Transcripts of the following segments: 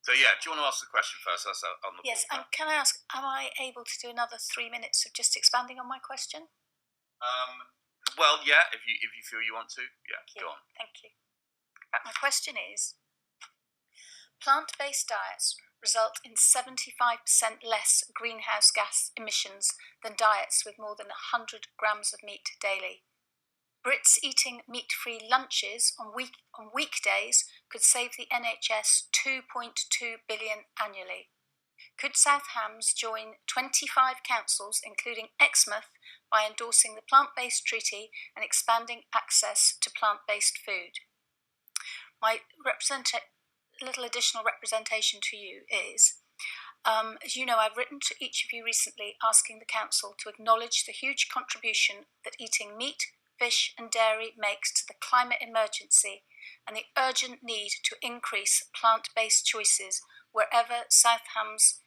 So yeah, do you want to ask the question first? That's on the Yes, board. can I ask, am I able to do another 3 minutes of just expanding on my question? Well, yeah, if you feel you want to, yeah, Thank you. go on. Thank you. My question is, plant-based diets result in 75% less greenhouse gas emissions than diets with more than 100 grams of meat daily. Brits eating meat-free lunches on weekdays could save the NHS £2.2 billion annually. Could South Hams join 25 councils, including Exmouth, by endorsing the plant-based treaty and expanding access to plant-based food? My little additional representation to you is, as you know, I've written to each of you recently asking the council to acknowledge the huge contribution that eating meat, fish and dairy makes to the climate emergency and the urgent need to increase plant-based choices wherever South Hams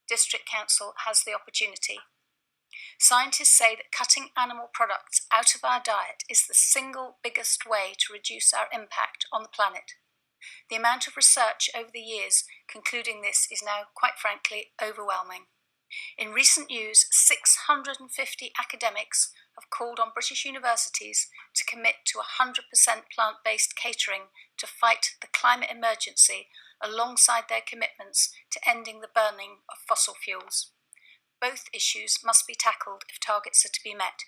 District Council has the opportunity. Scientists say that cutting animal products out of our diet is the single biggest way to reduce our impact on the planet. The amount of research over the years concluding this is now, quite frankly, overwhelming. In recent news, 650 academics have called on British universities to commit to 100% plant-based catering to fight the climate emergency alongside their commitments to ending the burning of fossil fuels. Both issues must be tackled if targets are to be met.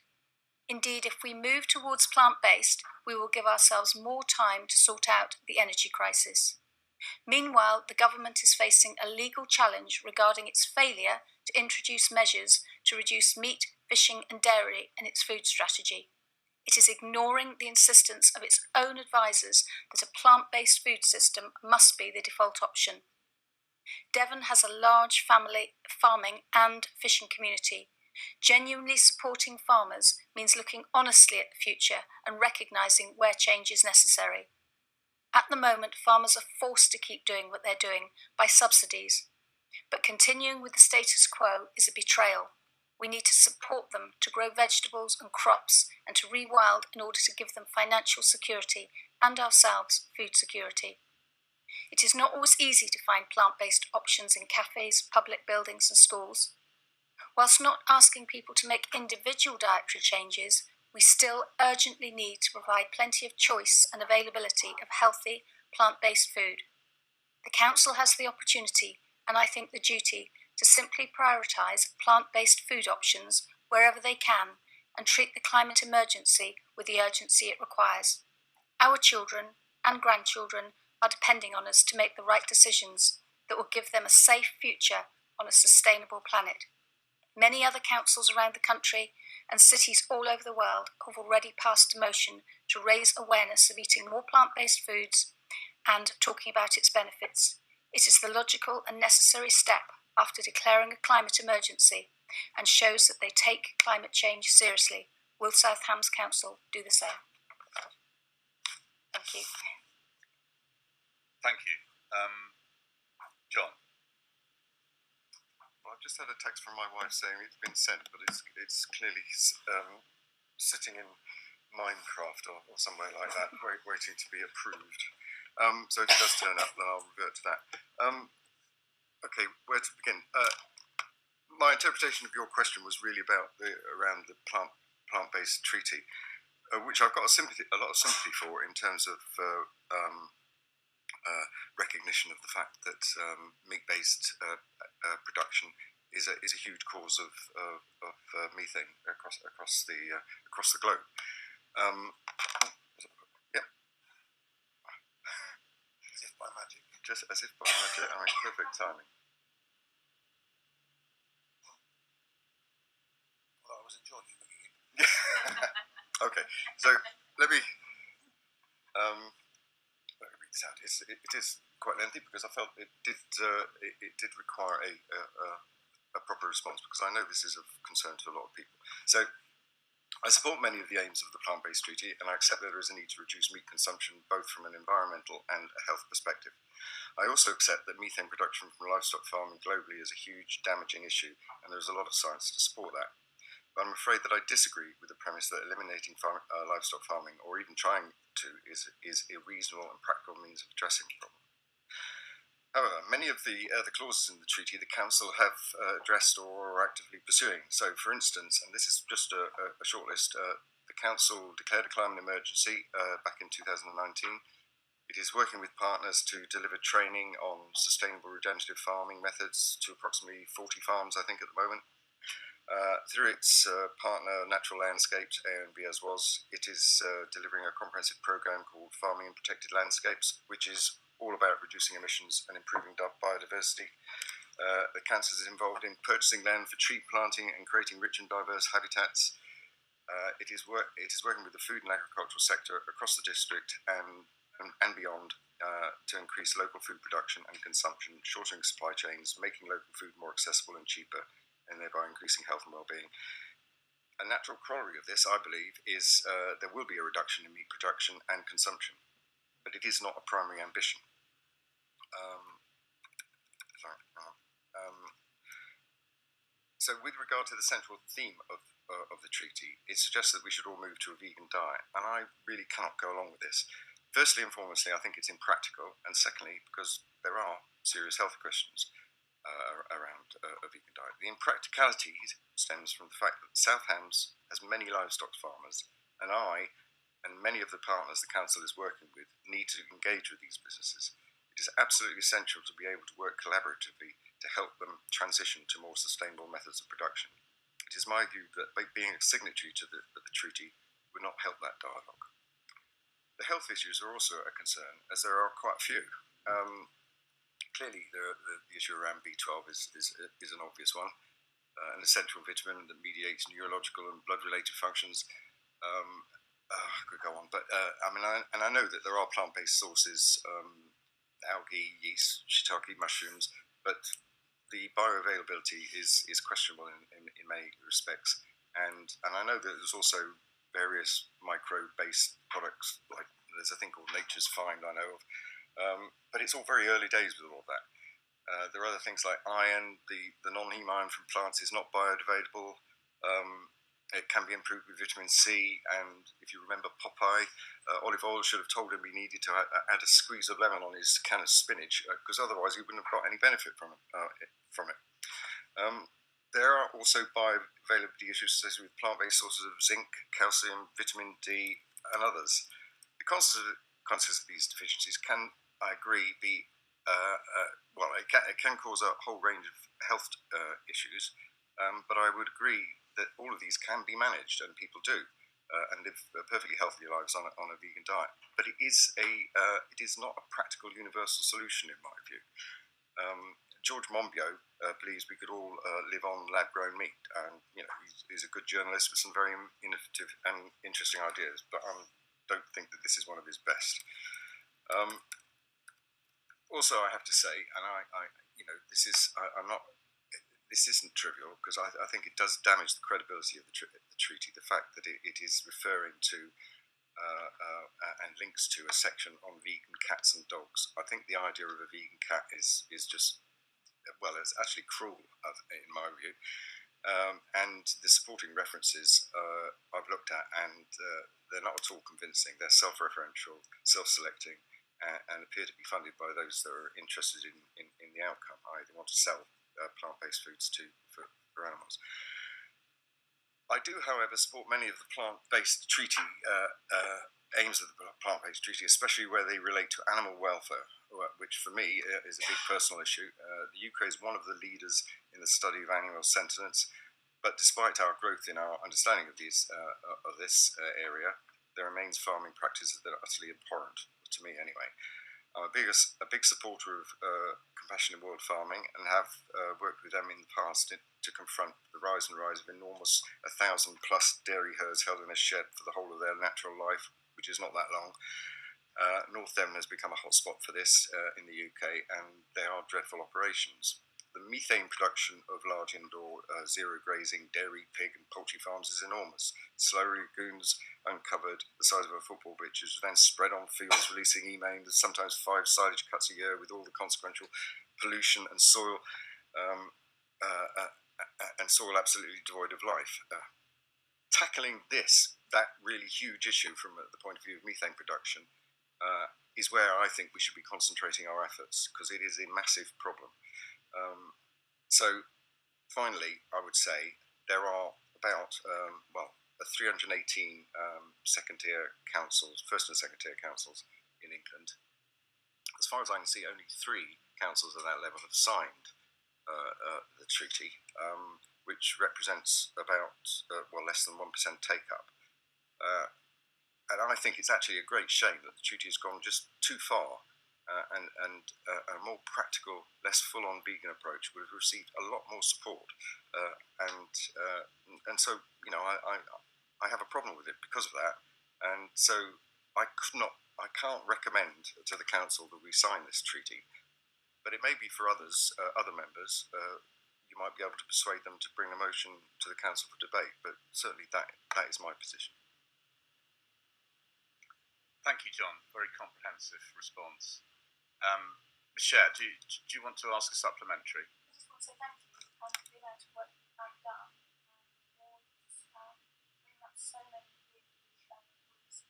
Indeed, if we move towards plant-based, we will give ourselves more time to sort out the energy crisis. Meanwhile, the government is facing a legal challenge regarding its failure to introduce measures to reduce meat, fishing and dairy in its food strategy. It is ignoring the insistence of its own advisers that a plant-based food system must be the default option. Devon has a large family farming and fishing community. Genuinely supporting farmers means looking honestly at the future and recognising where change is necessary. At the moment, farmers are forced to keep doing what they're doing by subsidies, but continuing with the status quo is a betrayal. We need to support them to grow vegetables and crops and to rewild in order to give them financial security and ourselves food security. It is not always easy to find plant-based options in cafes, public buildings and schools. Whilst not asking people to make individual dietary changes, we still urgently need to provide plenty of choice and availability of healthy, plant-based food. The Council has the opportunity, and I think the duty, to simply prioritise plant-based food options wherever they can and treat the climate emergency with the urgency it requires. Our children and grandchildren are depending on us to make the right decisions that will give them a safe future on a sustainable planet. Many other councils around the country and cities all over the world have already passed a motion to raise awareness of eating more plant-based foods and talking about its benefits. It is the logical and necessary step after declaring a climate emergency and shows that they take climate change seriously. Will South Hams Council do the same? Thank you. Thank you. John? Well, I've just had a text from my wife saying it's been sent, but it's clearly sitting in Minecraft or somewhere like that, waiting to be approved. So if it does turn up, then I'll revert to that. Okay, where to begin? My interpretation of your question was really about around the plant-based treaty, which I've got a lot of sympathy for in terms of recognition of the fact that meat-based production is a huge cause of methane across the globe. Yeah. As if by magic. Just as if by magic. I mean, perfect timing. Well, I was enjoying you. Okay, so let me read this out. It is quite lengthy because I felt it did require a proper response, because I know this is of concern to a lot of people. So I support many of the aims of the plant-based treaty, and I accept that there is a need to reduce meat consumption both from an environmental and a health perspective. I also accept that methane production from livestock farming globally is a huge damaging issue, and there is a lot of science to support that. But I'm afraid that I disagree with the premise that eliminating livestock farming, or even trying to, is a reasonable and practical means of addressing the problem. However, many of the clauses in the treaty the Council have addressed or are actively pursuing. So, for instance, and this is just a short list, the Council declared a climate emergency back in 2019. It is working with partners to deliver training on sustainable regenerative farming methods to approximately 40 farms, I think, at the moment. Through its partner Natural Landscapes, ANB as was, it is delivering a comprehensive program called Farming in Protected Landscapes, which is all about reducing emissions and improving biodiversity. The Council is involved in purchasing land for tree planting and creating rich and diverse habitats. It is working with the food and agricultural sector across the district and beyond to increase local food production and consumption, shortening supply chains, making local food more accessible and cheaper, and thereby increasing health and well-being. A natural corollary of this, I believe, is there will be a reduction in meat production and consumption, but it is not a primary ambition. So with regard to the central theme of the treaty, it suggests that we should all move to a vegan diet, and I really cannot go along with this. Firstly and foremostly, I think it's impractical, and secondly, because there are serious health questions around a vegan diet. The impracticality stems from the fact that South Hams has many livestock farmers, and I and many of the partners the Council is working with need to engage with these businesses. It is absolutely essential to be able to work collaboratively to help them transition to more sustainable methods of production. It is my view that by being a signatory to the treaty would not help that dialogue. The health issues are also a concern, as there are quite a few. Clearly, the issue around B12 is an obvious one, an essential vitamin that mediates neurological and blood-related functions. I could go on, but I know that there are plant-based sources, algae, yeast, shiitake mushrooms, but the bioavailability is questionable in many respects, and I know that there's also various microbe-based products, like there's a thing called Nature's Find I know of, but it's all very early days with all of that. There are other things like iron. The non-heme iron from plants is not biodegradable. It can be improved with vitamin C, and if you remember Popeye, olive oil should have told him he needed to add a squeeze of lemon on his can of spinach, because otherwise he wouldn't have got any benefit from it. There are also bioavailability issues associated with plant-based sources of zinc, calcium, vitamin D, and others. The consequences of these deficiencies can, I agree, be it can cause a whole range of health issues, but I would agree that all of these can be managed, and people do, and live perfectly healthy lives on a vegan diet. But it is not a practical universal solution in my view. George Monbiot believes we could all live on lab-grown meat, and he's a good journalist with some very innovative and interesting ideas. But I don't think that this is one of his best. Also, I have to say, and this isn't trivial, because I think it does damage the credibility of the treaty. The fact that it is referring to and links to a section on vegan cats and dogs. I think the idea of a vegan cat is just, well, it's actually cruel in my view. And the supporting references I've looked at, and they're not at all convincing. They're self-referential, self-selecting, and appear to be funded by those that are interested in the outcome. They want to sell plant-based foods for animals. I do, however, support many of the plant-based treaty aims of the plant-based treaty, especially where they relate to animal welfare, which for me is a big personal issue. The UK is one of the leaders in the study of animal sentience, but despite our growth in our understanding of this area, there remains farming practices that are utterly abhorrent, to me anyway. I'm a big supporter of compassionate world farming, and have worked with them in the past to confront the rise of enormous 1,000+ dairy herds held in a shed for the whole of their natural life, which is not that long. North Devon has become a hotspot for this in the UK, and they are dreadful operations. The methane production of large indoor zero-grazing dairy, pig and poultry farms is enormous. Slurry lagoons uncovered the size of a football pitch is then spread on fields, releasing emain, sometimes 5 silage cuts a year, with all the consequential pollution and soil absolutely devoid of life. Tackling that really huge issue from the point of view of methane production is where I think we should be concentrating our efforts, because it is a massive problem. So finally, I would say there are about 318 second-tier councils, first and second-tier councils in England. As far as I can see, only 3 councils at that level have signed the treaty, which represents about less than 1% take-up. And I think it's actually a great shame that the treaty has gone just too far, and a more practical, less full-on vegan approach would have received a lot more support. And so, I have a problem with it because of that. And so I can't recommend to the council that we sign this treaty, but it may be for others, other members. You might be able to persuade them to bring a motion to the council for debate, but certainly that is my position. Thank you, John. Very comprehensive response. Ms. Scherr, do you want to ask a supplementary? I just want to say thank you for the amount of work I've done. Bringing up so many really groups.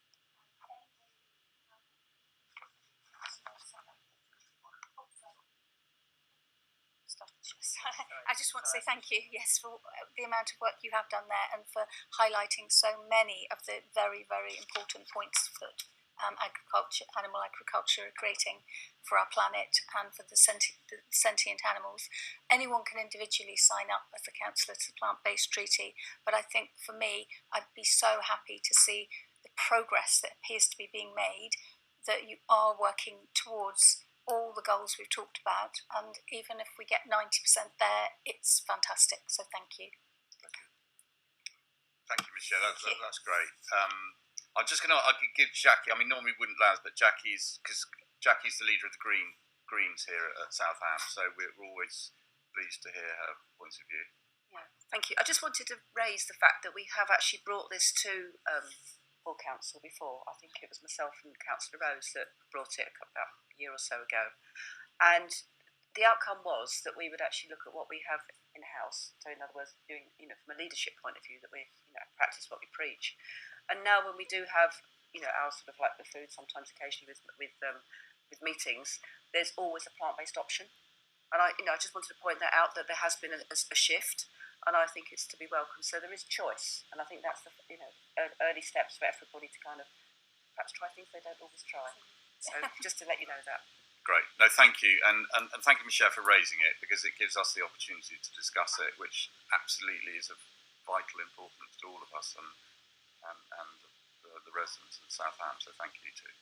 I just want to say thank you, yes, for the amount of work you have done there, and for highlighting so many of the very, very important points that animal agriculture are creating for our planet and for the sentient animals. Anyone can individually sign up as a councillor to the plant-based treaty, but I think for me, I'd be so happy to see the progress that appears to be being made, that you are working towards all the goals we've talked about, and even if we get 90% there, it's fantastic. So thank you. Thank you, Michelle. That's great. I could give Jackie. I mean, normally we wouldn't allow this, but Jackie's the leader of the Greens here at Southam, so we're always pleased to hear her points of view. Yeah, thank you. I just wanted to raise the fact that we have actually brought this to full council before. I think it was myself and Councillor Rose that brought it about a year or so ago, and the outcome was that we would actually look at what we have in house. So, in other words, doing from a leadership point of view, that we practice what we preach. And now, when we do have our sort of like the food, sometimes occasionally with meetings, there's always a plant-based option. And I just wanted to point that out, that there has been a shift, and I think it's to be welcomed. So there is choice, and I think that's the early steps for everybody to kind of perhaps try things they don't always try. So just to let you know that. Great. No, thank you, and thank you, Michelle, for raising it, because it gives us the opportunity to discuss it, which absolutely is of vital importance to all of us and the residents of Southam. So thank you too.